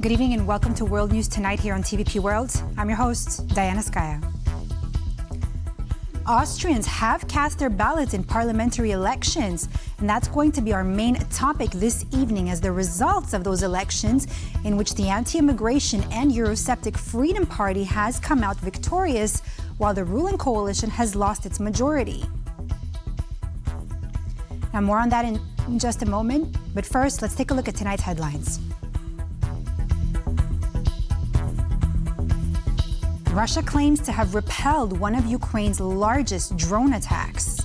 Good evening and welcome to World News Tonight here on TVP World. I'm your host, Diana Skaya. Austrians have cast their ballots in parliamentary elections, and that's going to be our main topic this evening as the results of those elections, in which the anti-immigration and eurosceptic Freedom Party has come out victorious, while the ruling coalition has lost its majority. Now, more on that in just a moment, but first, let's take a look at tonight's headlines. Russia claims to have repelled one of Ukraine's largest drone attacks.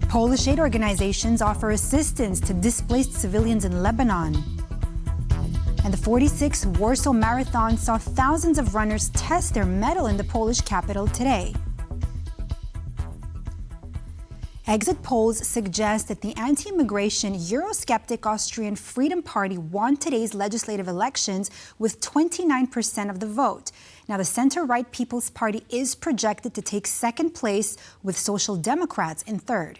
Polish aid organizations offer assistance to displaced civilians in Lebanon. And the 46th Warsaw Marathon saw thousands of runners test their mettle in the Polish capital today. Exit polls suggest that the anti-immigration, eurosceptic Austrian Freedom Party won today's legislative elections with 29% of the vote. Now, the center-right People's Party is projected to take second place, with Social Democrats in third.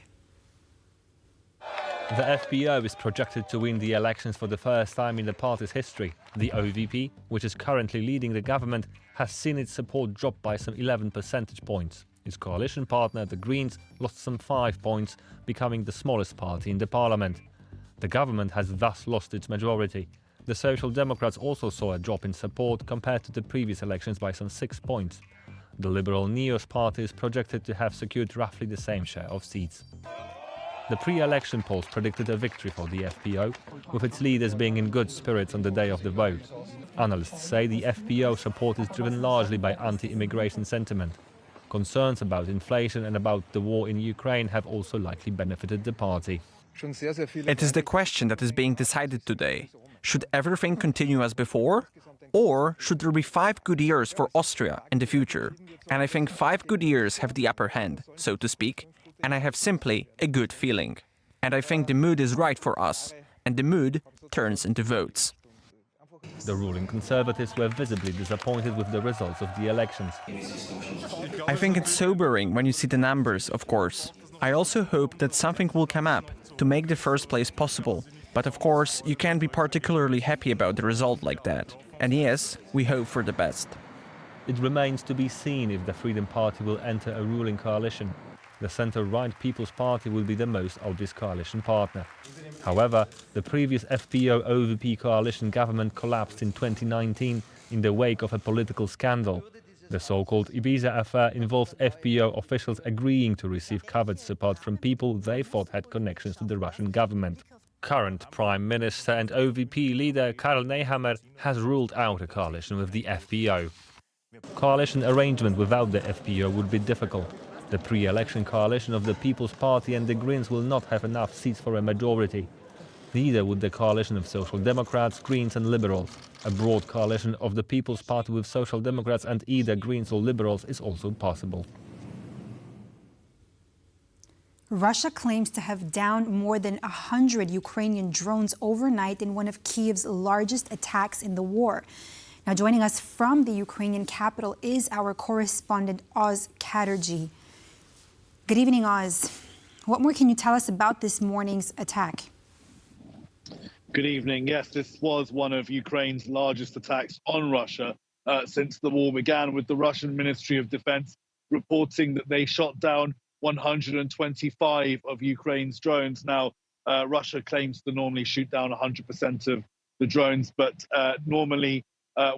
The FPO is projected to win the elections for the first time in the party's history. The OVP, which is currently leading the government, has seen its support drop by some 11 percentage points. Its coalition partner, the Greens, lost some 5 points, becoming the smallest party in the parliament. The government has thus lost its majority. The Social Democrats also saw a drop in support compared to the previous elections by some 6 points. The Liberal Neos party is projected to have secured roughly the same share of seats. The pre-election polls predicted a victory for the FPO, with its leaders being in good spirits on the day of the vote. Analysts say the FPO support is driven largely by anti-immigration sentiment. Concerns about inflation and about the war in Ukraine have also likely benefited the party. It is the question that is being decided today. Should everything continue as before? Or should there be 5 good years for Austria in the future? And I think 5 good years have the upper hand, so to speak, and I have simply a good feeling. And I think the mood is right for us, and the mood turns into votes. The ruling Conservatives were visibly disappointed with the results of the elections. I think it's sobering when you see the numbers, of course. I also hope that something will come up to make the first place possible. But of course, you can't be particularly happy about the result like that. And yes, we hope for the best. It remains to be seen if the Freedom Party will enter a ruling coalition. The centre-right People's Party will be the most obvious coalition partner. However, the previous FPO-OVP coalition government collapsed in 2019 in the wake of a political scandal. The so-called Ibiza affair involved FPO officials agreeing to receive covert support from people they thought had connections to the Russian government. Current Prime Minister and OVP leader Karl Nehammer has ruled out a coalition with the FPO. Coalition arrangement without the FPO would be difficult. The pre-election coalition of the People's Party and the Greens will not have enough seats for a majority. Neither would the coalition of Social Democrats, Greens and Liberals. A broad coalition of the People's Party with Social Democrats and either Greens or Liberals is also possible. Russia claims to have downed more than 100 Ukrainian drones overnight in one of Kyiv's largest attacks in the war. Now, joining us from the Ukrainian capital is our correspondent Oz Chatterjee. Good evening, Oz. What more can you tell us about this morning's attack? Good evening. Yes, this was one of Ukraine's largest attacks on Russia since the war began, with the Russian Ministry of Defense reporting that they shot down 125 of Ukraine's drones. Now, Russia claims to normally shoot down 100% of the drones, but normally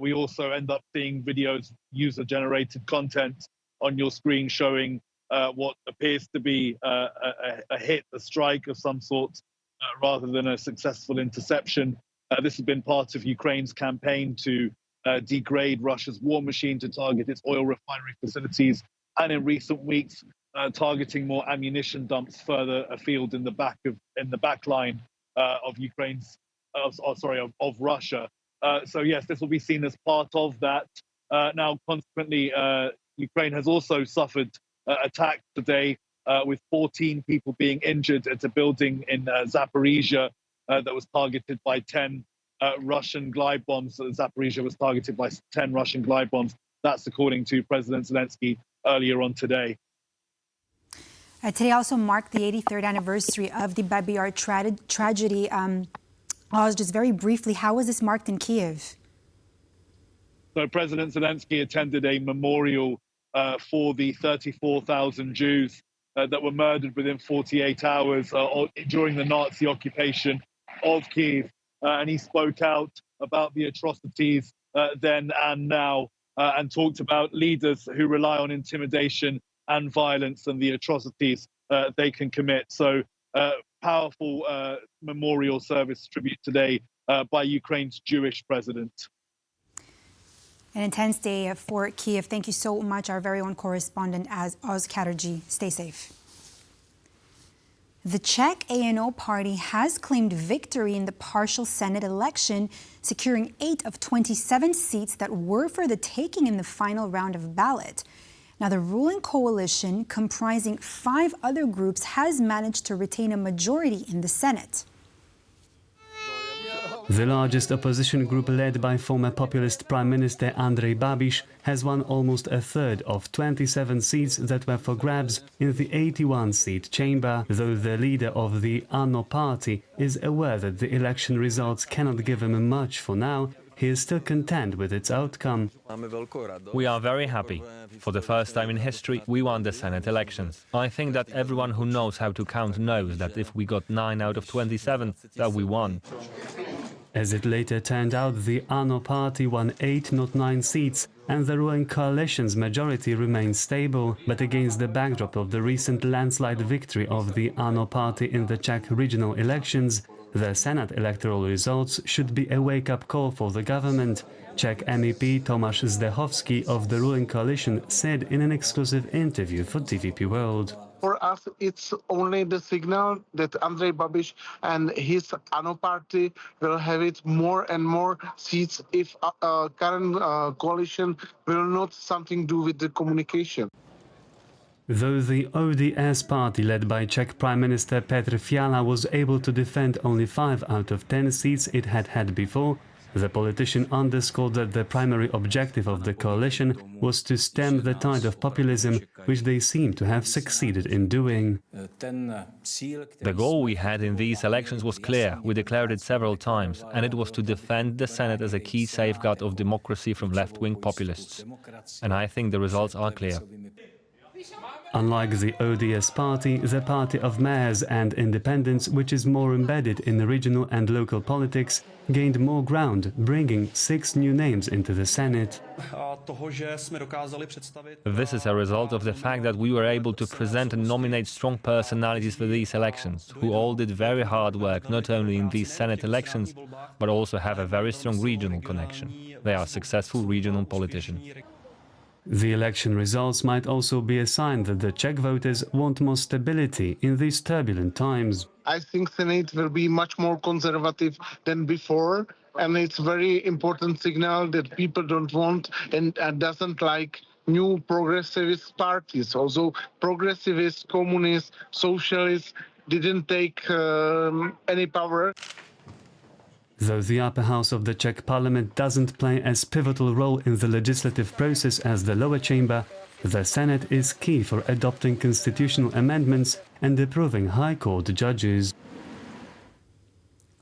we also end up seeing videos, user-generated content on your screen showing what appears to be a hit, a strike of some sort, rather than a successful interception. This has been part of Ukraine's campaign to degrade Russia's war machine, to target its oil refinery facilities, and in recent weeks, targeting more ammunition dumps further afield in the back line of Russia. So yes, this will be seen as part of that. Now, consequently, Ukraine has also suffered attacks today, with 14 people being injured at a building in Zaporizhia that was targeted by 10 Russian glide bombs. Zaporizhia was targeted by 10 Russian glide bombs. That's according to President Zelensky earlier on today. Today also marked the 83rd anniversary of the Babi Yar tragedy. Oz, just very briefly, how was this marked in Kiev? So President Zelensky attended a memorial for the 34,000 Jews that were murdered within 48 hours during the Nazi occupation of Kiev. And he spoke out about the atrocities then and now and talked about leaders who rely on intimidation and violence and the atrocities they can commit. So powerful memorial service tribute today by Ukraine's Jewish president. An intense day for Kiev. Thank you so much, our very own correspondent, Oz Chatterjee. Stay safe. The Czech ANO party has claimed victory in the partial Senate election, securing 8 of 27 seats that were for the taking in the final round of ballot. Now, the ruling coalition, comprising 5 other groups, has managed to retain a majority in the Senate. The largest opposition group, led by former populist Prime Minister Andrej Babiš, has won almost a third of 27 seats that were for grabs in the 81-seat chamber, though the leader of the ANO party is aware that the election results cannot give him much for now. He is still content with its outcome. We are very happy. For the first time in history, we won the Senate elections. I think that everyone who knows how to count knows that if we got 9 out of 27, that we won. As it later turned out, the ANO party won 8, not 9 seats, and the ruling coalition's majority remains stable. But against the backdrop of the recent landslide victory of the ANO party in the Czech regional elections, the Senate electoral results should be a wake-up call for the government. Czech MEP Tomáš Zdechovský of the ruling coalition said in an exclusive interview for TVP World. For us, it's only the signal that Andrej Babiš and his ANO party will have it more and more seats if current coalition will not something do with the communication. Though the ODS party, led by Czech Prime Minister Petr Fiala, was able to defend only 5 out of 10 seats it had had before, the politician underscored that the primary objective of the coalition was to stem the tide of populism, which they seem to have succeeded in doing. The goal we had in these elections was clear. We declared it several times, and it was to defend the Senate as a key safeguard of democracy from left-wing populists. And I think the results are clear. Unlike the ODS party, the party of mayors and independents, which is more embedded in regional and local politics, gained more ground, bringing 6 new names into the Senate. This is a result of the fact that we were able to present and nominate strong personalities for these elections, who all did very hard work not only in these Senate elections, but also have a very strong regional connection. They are successful regional politicians. The election results might also be a sign that the Czech voters want more stability in these turbulent times. I think Senate will be much more conservative than before, and it's a very important signal that people don't want and doesn't like new progressivist parties. Also, progressivists, communists, socialists didn't take any power. Though the upper house of the Czech parliament doesn't play as pivotal role in the legislative process as the lower chamber, the Senate is key for adopting constitutional amendments and approving high court judges.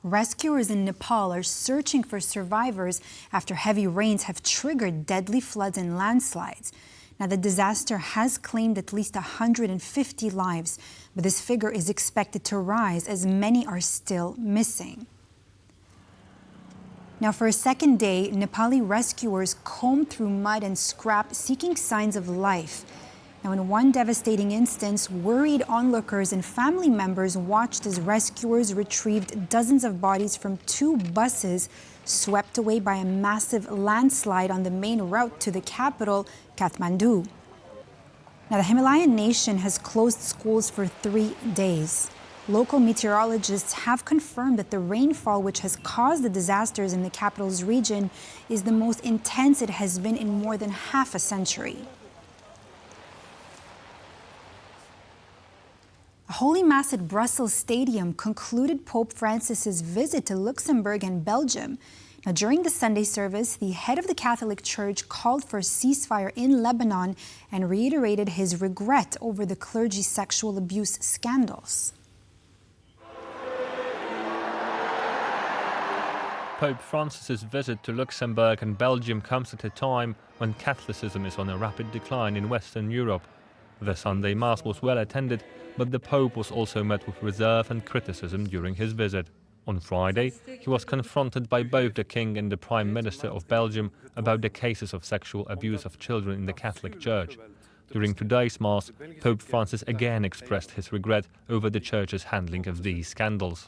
Rescuers in Nepal are searching for survivors after heavy rains have triggered deadly floods and landslides. Now, the disaster has claimed at least 150 lives, but this figure is expected to rise as many are still missing. Now, for a second day, Nepali rescuers combed through mud and scrap seeking signs of life. Now, in one devastating instance, worried onlookers and family members watched as rescuers retrieved dozens of bodies from 2 buses swept away by a massive landslide on the main route to the capital, Kathmandu. Now, the Himalayan nation has closed schools for 3 days. Local meteorologists have confirmed that the rainfall which has caused the disasters in the capital's region is the most intense it has been in more than half a century. A Holy Mass at Brussels Stadium concluded Pope Francis's visit to Luxembourg and Belgium. Now, during the Sunday service, the head of the Catholic Church called for a ceasefire in Lebanon and reiterated his regret over the clergy's sexual abuse scandals. Pope Francis's visit to Luxembourg and Belgium comes at a time when Catholicism is on a rapid decline in Western Europe. The Sunday Mass was well attended, but the Pope was also met with reserve and criticism during his visit. On Friday, he was confronted by both the King and the Prime Minister of Belgium about the cases of sexual abuse of children in the Catholic Church. During today's Mass, Pope Francis again expressed his regret over the Church's handling of these scandals.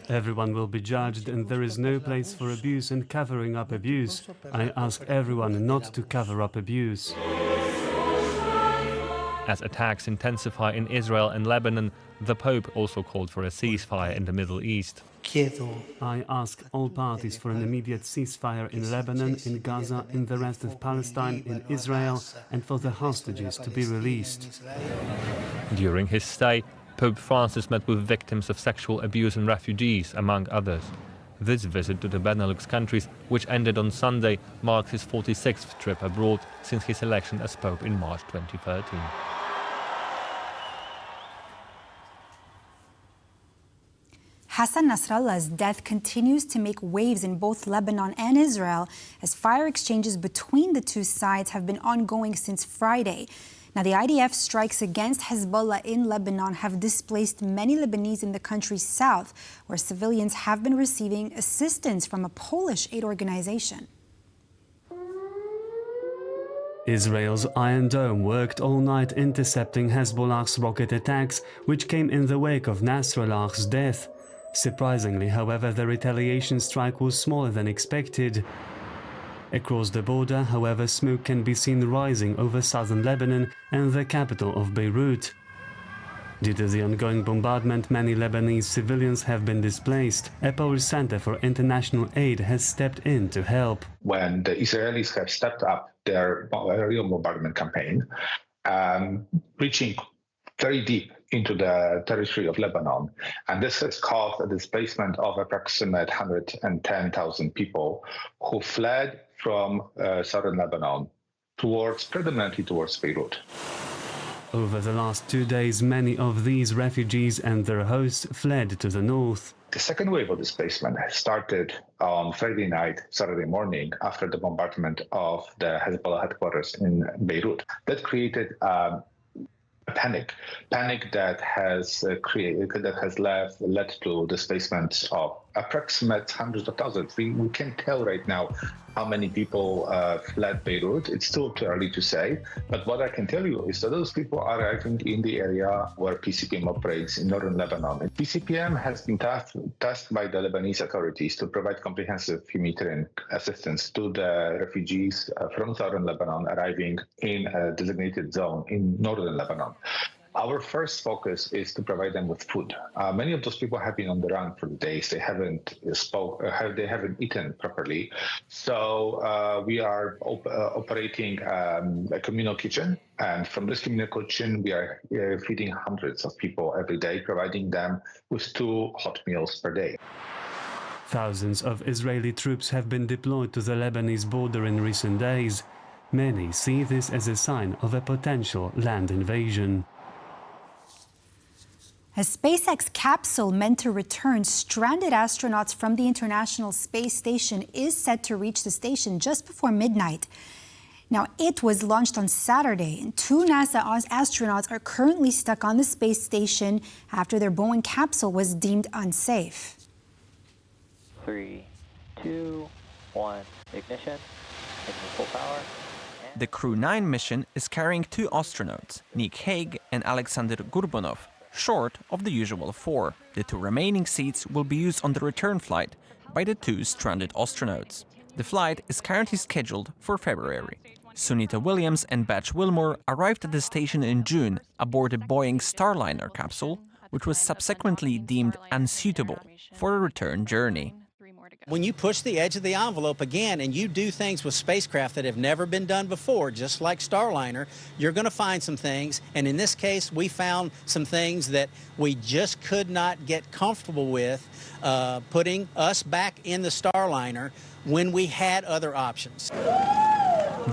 Everyone will be judged, and there is no place for abuse and covering up abuse. I ask everyone not to cover up abuse. As attacks intensify in Israel and Lebanon, the Pope also called for a ceasefire in the Middle East. I ask all parties for an immediate ceasefire in Lebanon, in Gaza, in the rest of Palestine, in Israel, and for the hostages to be released. During his stay, Pope Francis met with victims of sexual abuse and refugees, among others. This visit to the Benelux countries, which ended on Sunday, marks his 46th trip abroad since his election as Pope in March 2013. Hassan Nasrallah's death continues to make waves in both Lebanon and Israel as fire exchanges between the two sides have been ongoing since Friday. Now, the IDF strikes against Hezbollah in Lebanon have displaced many Lebanese in the country's south, where civilians have been receiving assistance from a Polish aid organization. Israel's Iron Dome worked all night intercepting Hezbollah's rocket attacks, which came in the wake of Nasrallah's death. Surprisingly, however, the retaliation strike was smaller than expected. Across the border, however, smoke can be seen rising over southern Lebanon and the capital of Beirut. Due to the ongoing bombardment, many Lebanese civilians have been displaced. A Polish Center for International Aid has stepped in to help. When the Israelis have stepped up their aerial bombardment campaign, reaching very deep into the territory of Lebanon, and this has caused a displacement of approximately 110,000 people who fled from southern Lebanon predominantly towards Beirut. Over the last 2 days, many of these refugees and their hosts fled to the north. The second wave of displacement started on Friday night, Saturday morning, after the bombardment of the Hezbollah headquarters in Beirut. That created a panic that has led to displacement of approximately hundreds of thousands. We can't tell right now how many people fled Beirut. It's still too early to say, but what I can tell you is that those people are arriving in the area where PCPM operates in northern Lebanon. And PCPM has been tasked by the Lebanese authorities to provide comprehensive humanitarian assistance to the refugees from southern Lebanon arriving in a designated zone in northern Lebanon. Our first focus is to provide them with food. Many of those people have been on the run for days. They haven't eaten properly. So we are operating a communal kitchen. And from this communal kitchen, we are feeding hundreds of people every day, providing them with 2 hot meals per day. Thousands of Israeli troops have been deployed to the Lebanese border in recent days. Many see this as a sign of a potential land invasion. A SpaceX capsule meant to return stranded astronauts from the International Space Station is set to reach the station just before midnight. Now, it was launched on Saturday, and 2 NASA astronauts are currently stuck on the space station after their Boeing capsule was deemed unsafe. 3, 2, 1, ignition. Full power. The Crew 9 mission is carrying 2 astronauts, Nick Hague and Alexander Gurbunov, short of the usual 4. The 2 remaining seats will be used on the return flight by the 2 stranded astronauts. The flight is currently scheduled for February. Sunita Williams and Batch Wilmore arrived at the station in June aboard a Boeing Starliner capsule, which was subsequently deemed unsuitable for a return journey. When you push the edge of the envelope again and you do things with spacecraft that have never been done before, just like Starliner, you're going to find some things. And in this case, we found some things that we just could not get comfortable with putting us back in the Starliner when we had other options.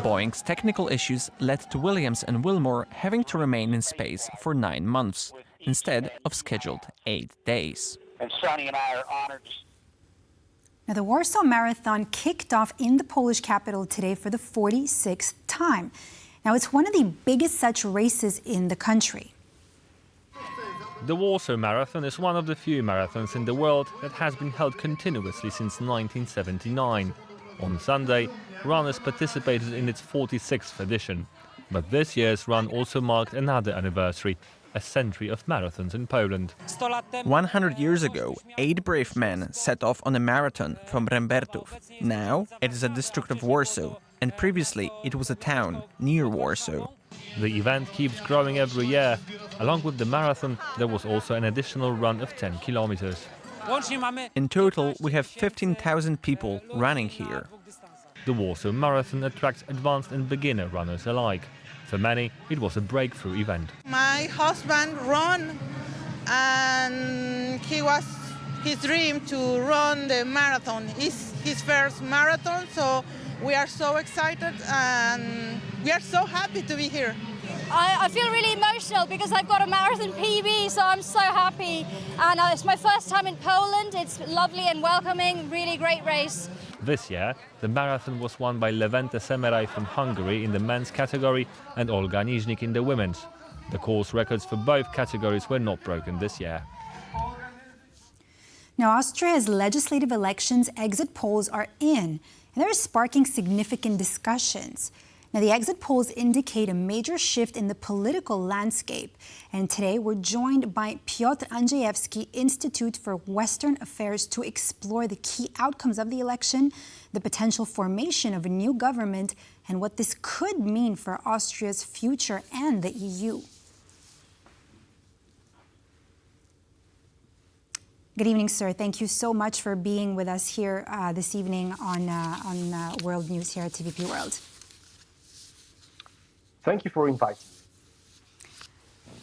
Boeing's technical issues led to Williams and Wilmore having to remain in space for 9 months, instead of scheduled 8 days. And Sonny and I are honored Now, the Warsaw Marathon kicked off in the Polish capital today for the 46th time. Now, it's one of the biggest such races in the country. The Warsaw Marathon is one of the few marathons in the world that has been held continuously since 1979. On Sunday, runners participated in its 46th edition. But this year's run also marked another anniversary, a century of marathons in Poland. 100 years ago, 8 brave men set off on a marathon from Rembertów. Now it is a district of Warsaw, and previously it was a town near Warsaw. The event keeps growing every year. Along with the marathon, there was also an additional run of 10 kilometers. In total, we have 15,000 people running here. The Warsaw Marathon attracts advanced and beginner runners alike. For many, it was a breakthrough event. My husband ran, and his dream to run the marathon. It's his first marathon, so we are so excited and we are so happy to be here. I feel really emotional because I've got a marathon PB, so I'm so happy. And it's my first time in Poland. It's lovely and welcoming, really great race. This year, the marathon was won by Levente Semerai from Hungary in the men's category and Olga Niźnik in the women's. The course records for both categories were not broken this year. Now, Austria's legislative elections exit polls are in, and they're sparking significant discussions. Now, the exit polls indicate a major shift in the political landscape. And today, we're joined by Piotr Andrzejewski, Institute for Western Affairs, to explore the key outcomes of the election, the potential formation of a new government, and what this could mean for Austria's future and the EU. Good evening, sir. Thank you so much for being with us here this evening on World News here at TVP World. Thank you for inviting me.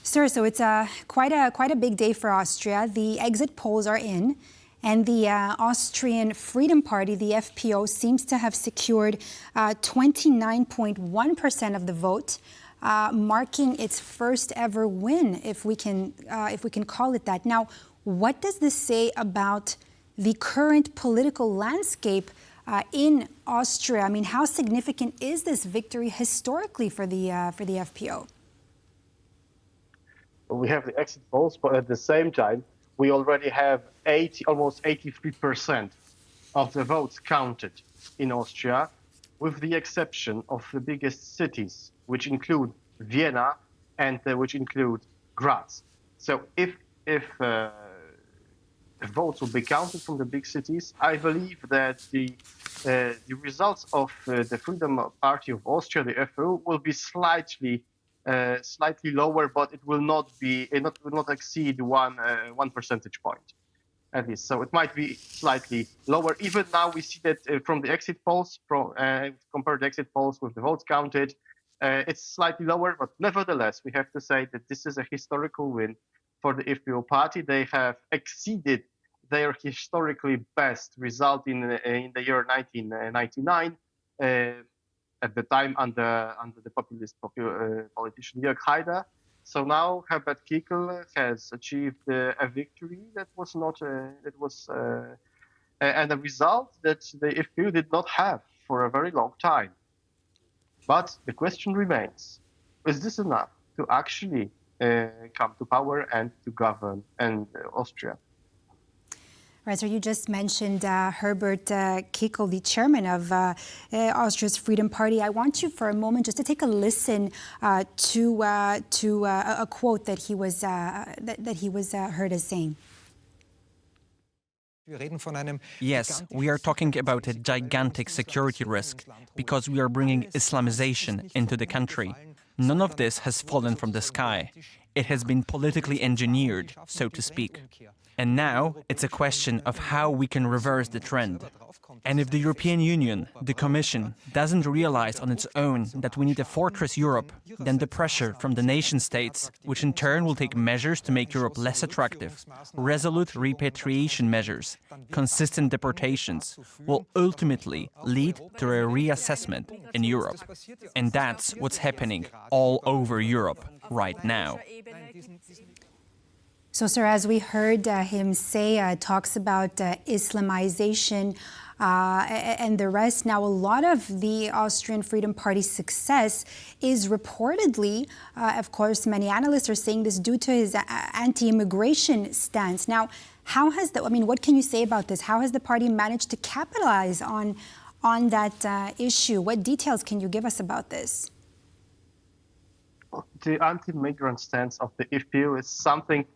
Sir, so it's quite a big day for Austria. The exit polls are in, and the Austrian Freedom Party, the FPO, seems to have secured 29.1% of the vote, marking its first ever win, if we can call it that. Now, what does this say about the current political landscape in Austria? I mean, how significant is this victory historically for the FPO? We have the exit polls, but at the same time, we already have almost 83% of the votes counted in Austria, with the exception of the biggest cities, which include Vienna and which include Graz. So if votes will be counted from the big cities, I believe that the results of the Freedom Party of Austria, the FPO, will be slightly lower, but it will not exceed one percentage point, at least. So it might be slightly lower. Even now, we see that from the exit polls, compare the exit polls with the votes counted, it's slightly lower. But nevertheless, we have to say that this is a historical win for the FPO party. They have exceeded their historically best result in the year 1999, at the time under the populist politician Jörg Haider. So now Herbert Kickl has achieved a victory that was not and a result that the FPÖ did not have for a very long time. But the question remains: is this enough to actually come to power and to govern Austria? Right, so you just mentioned Herbert Kickl, the chairman of Austria's Freedom Party. I want you for a moment just to take a listen to a quote that he was heard as saying. Yes, we are talking about a gigantic security risk because we are bringing Islamization into the country. None of this has fallen from the sky. It has been politically engineered, so to speak. And now it's a question of how we can reverse the trend. And if the European Union, the Commission, doesn't realize on its own that we need a fortress Europe, then the pressure from the nation-states, which in turn will take measures to make Europe less attractive, resolute repatriation measures, consistent deportations, will ultimately lead to a reassessment in Europe. And that's what's happening all over Europe right now. So, sir, as we heard him say, talks about Islamization and the rest. Now, a lot of the Austrian Freedom Party's success is reportedly, of course, many analysts are saying this due to his anti-immigration stance. Now, what can you say about this? How has the party managed to capitalize on that issue? What details can you give us about this? The anti-migrant stance of the FPÖ is something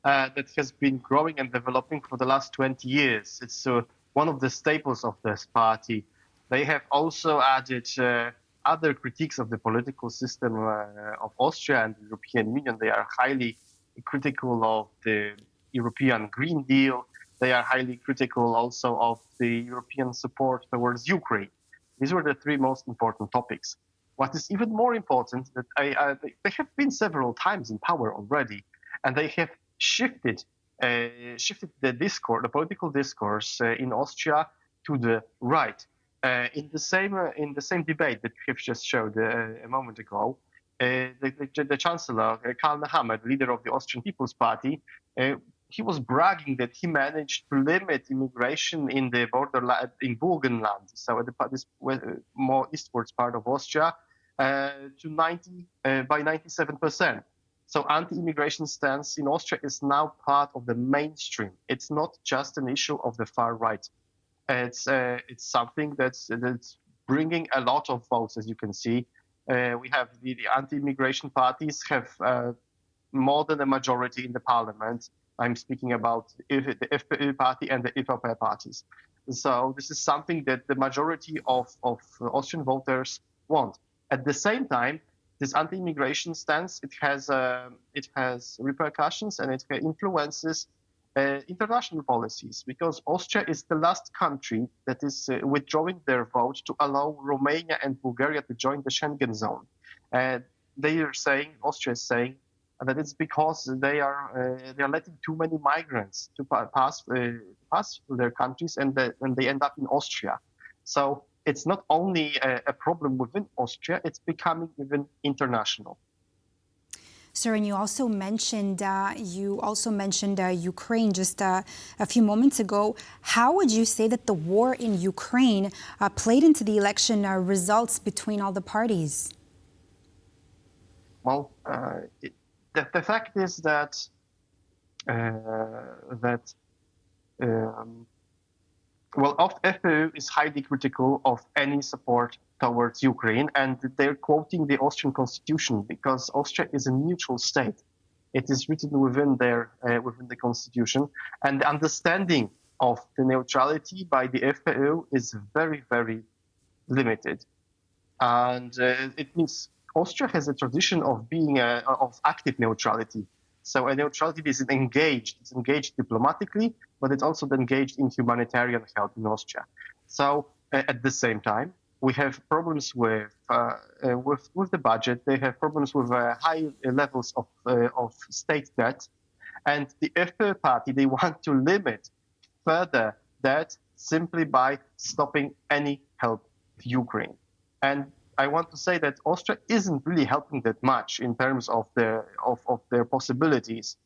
that has been growing and developing for the last 20 years. It's one of the staples of this party. They have also added other critiques of the political system of Austria and the European Union. They are highly critical of the European Green Deal. They are highly critical also of the European support towards Ukraine. These were the three most important topics. What is even more important that they have been several times in power already, and they have shifted the discourse, the political discourse in Austria to the right. In the same debate that we have just showed a moment ago, the Chancellor Karl Nehammer, the leader of the Austrian People's Party, he was bragging that he managed to limit immigration in the borderland in Burgenland, so this more eastwards part of Austria, by 97%. So anti-immigration stance in Austria is now part of the mainstream. It's not just an issue of the far right. It's something that's bringing a lot of votes, as you can see. We have the anti-immigration parties have more than a majority in the parliament. I'm speaking about the FPÖ party and the EVP parties. So this is something that the majority of Austrian voters want. At the same time, this anti-immigration stance, it has repercussions and it influences international policies, because Austria is the last country that is withdrawing their vote to allow Romania and Bulgaria to join the Schengen zone. Austria is saying that it's because they are letting too many migrants to pass through their countries, and they end up in Austria. So it's not only a problem within Austria; it's becoming even international. Sir, and you also mentioned Ukraine just a few moments ago. How would you say that the war in Ukraine played into the election results between all the parties? Well, the fact is that FPÖ is highly critical of any support towards Ukraine, and they're quoting the Austrian constitution because Austria is a neutral state. It is written within the constitution, and the understanding of the neutrality by the FPÖ is very, very limited. And it means Austria has a tradition of being of active neutrality. So a neutrality is engaged. It's engaged diplomatically, but it's also engaged in humanitarian help in Austria. So at the same time, we have problems with the budget. They have problems with high levels of state debt, and the FPÖ party, they want to limit further that simply by stopping any help to Ukraine. And I want to say that Austria isn't really helping that much in terms of their possibilities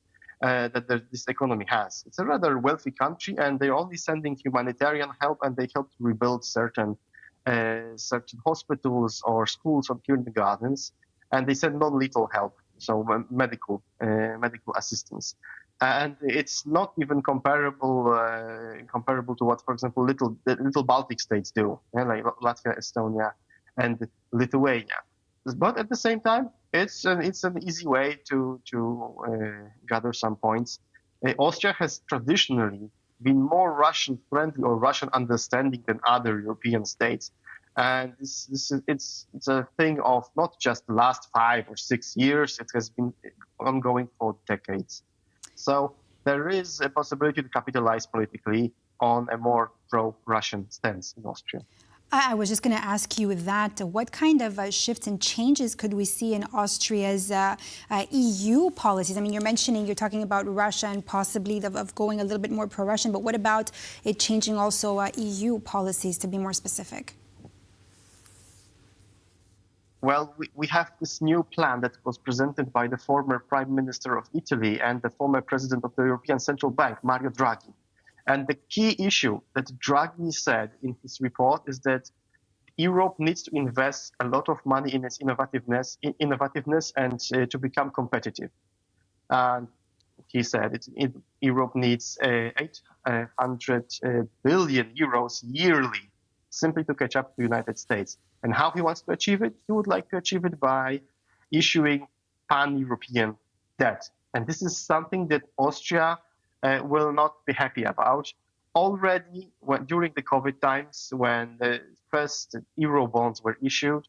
that this economy has. It's a rather wealthy country, and they're only sending humanitarian help, and they help to rebuild certain hospitals or schools or kindergartens, and they send non-lethal help, so medical assistance. And it's not even comparable to what, for example, the little Baltic states do, like Latvia, Estonia, and Lithuania. But at the same time, it's an easy way to gather some points. Austria has traditionally been more Russian-friendly or Russian-understanding than other European states. And it's a thing of not just the last 5 or 6 years. It has been ongoing for decades. So there is a possibility to capitalize politically on a more pro-Russian stance in Austria. I was just going to ask you that. What kind of shifts and changes could we see in Austria's EU policies? I mean, you're talking about Russia and possibly of going a little bit more pro-Russian, but what about it changing also EU policies, to be more specific? Well, we have this new plan that was presented by the former Prime Minister of Italy and the former President of the European Central Bank, Mario Draghi. And the key issue that Draghi said in his report is that Europe needs to invest a lot of money in its innovativeness and to become competitive. And he said Europe needs 800 billion euros yearly simply to catch up to the United States. And how he wants to achieve it? He would like to achieve it by issuing pan-European debt. And this is something that Austria will not be happy about. Already during the COVID times, when the first Euro bonds were issued,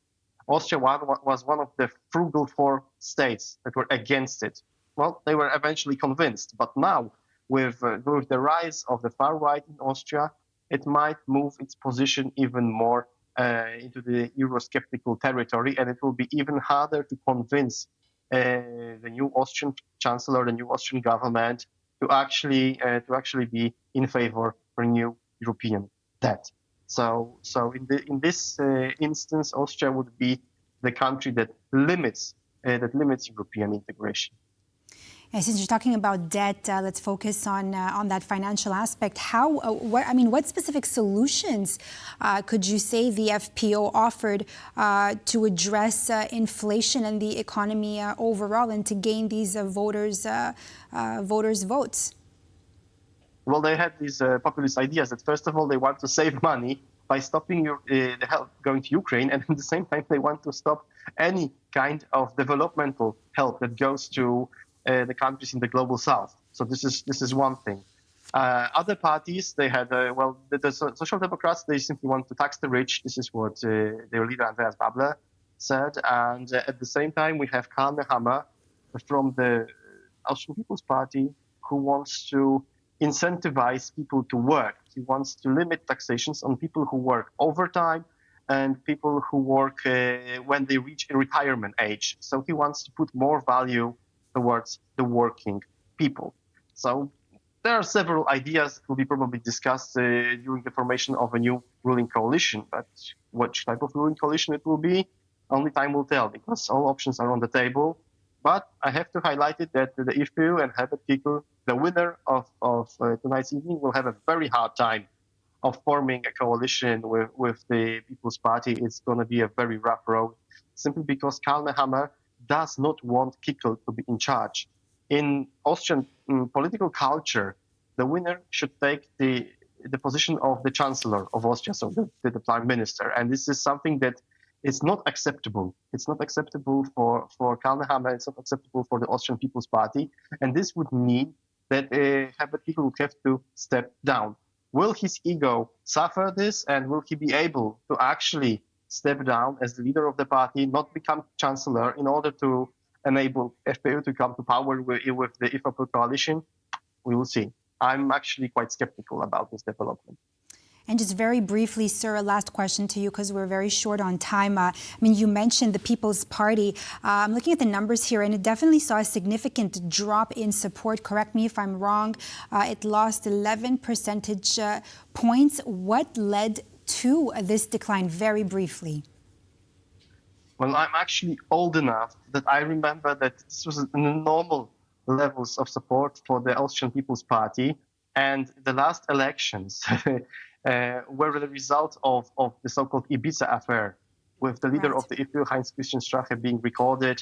Austria was one of the frugal 4 states that were against it. Well, they were eventually convinced. But now, with the rise of the far right in Austria, it might move its position even more into the eurosceptical territory, and it will be even harder to convince the new Austrian chancellor, the new Austrian government, to actually be in favor for new European debt. So in this instance, Austria would be the country that limits European integration. And since you're talking about debt, let's focus on that financial aspect. What specific solutions could you say the FPO offered to address inflation and the economy overall, and to gain these voters' votes? Well, they had these populist ideas that first of all they want to save money by stopping the help going to Ukraine, and at the same time they want to stop any kind of developmental help that goes to the countries in the global south. So this is one thing. Other parties, they had the Social Democrats, they simply want to tax the rich. This is what their leader Andreas Babler said. And at the same time, we have Karl Nehammer from the Austrian People's Party, who wants to incentivize people to work. He wants to limit taxations on people who work overtime and people who work when they reach a retirement age. So he wants to put more value towards the working people. So there are several ideas that will be probably discussed during the formation of a new ruling coalition. But which type of ruling coalition it will be, only time will tell, because all options are on the table. But I have to highlight it that the FPÖ and Herbert Kickl, the winner of tonight's evening, will have a very hard time of forming a coalition with the People's Party. It's going to be a very rough road, simply because Karl Nehammer does not want Kickl to be in charge. In Austrian political culture, the winner should take the position of the Chancellor of Austria, so the Prime Minister. And this is something that is not acceptable. It's not acceptable for Karl Nehammer. It's not acceptable for the Austrian People's Party. And this would mean that Herbert Kickl would have to step down. Will his ego suffer this, and will he be able to actually step down as the leader of the party, not become chancellor, in order to enable FPÖ to come to power with the IFAP coalition? We will see. I'm actually quite skeptical about this development. And just very briefly, sir, a last question to you, because we're very short on time. You mentioned the People's Party. I'm looking at the numbers here, and it definitely saw a significant drop in support. Correct me if I'm wrong. It lost 11 percentage points. What led to this decline, very briefly? Well, I'm actually old enough that I remember that this was normal levels of support for the Austrian People's Party, and the last elections were the result of the so-called Ibiza affair, with the leader of the FPÖ, Heinz-Christian Strache, being recorded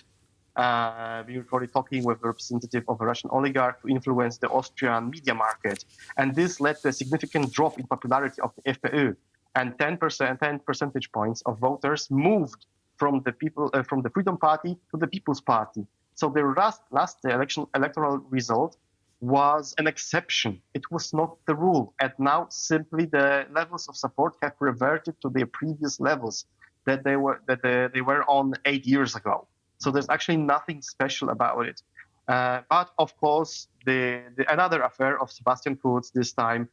talking with a representative of a Russian oligarch to influence the Austrian media market. And this led to a significant drop in popularity of the FPÖ. And 10 percentage points of voters moved from the Freedom Party to the People's Party. So the last electoral result was an exception. It was not the rule. And now simply the levels of support have reverted to their previous levels that they were on 8 years ago. So there's actually nothing special about it. But of course, another affair of Sebastian Kurz, this time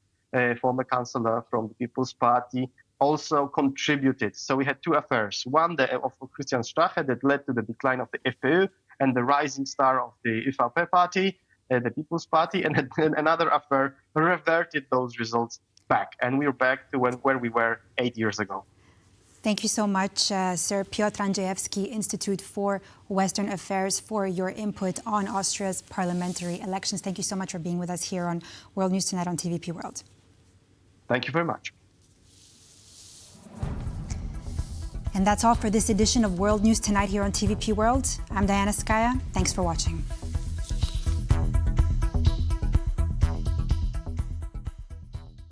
former councillor from the People's Party, also contributed. So we had two affairs. One, of Christian Strache, that led to the decline of the FPÖ and the rising star of the ÖVP party, the People's Party, and another affair reverted those results back. And we're back to where we were 8 years ago. Thank you so much, Sir Piotr Andrzejewski, Institute for Western Affairs, for your input on Austria's parliamentary elections. Thank you so much for being with us here on World News Tonight on TVP World. Thank you very much. And that's all for this edition of World News Tonight here on TVP World. I'm Diana Skaya. Thanks for watching.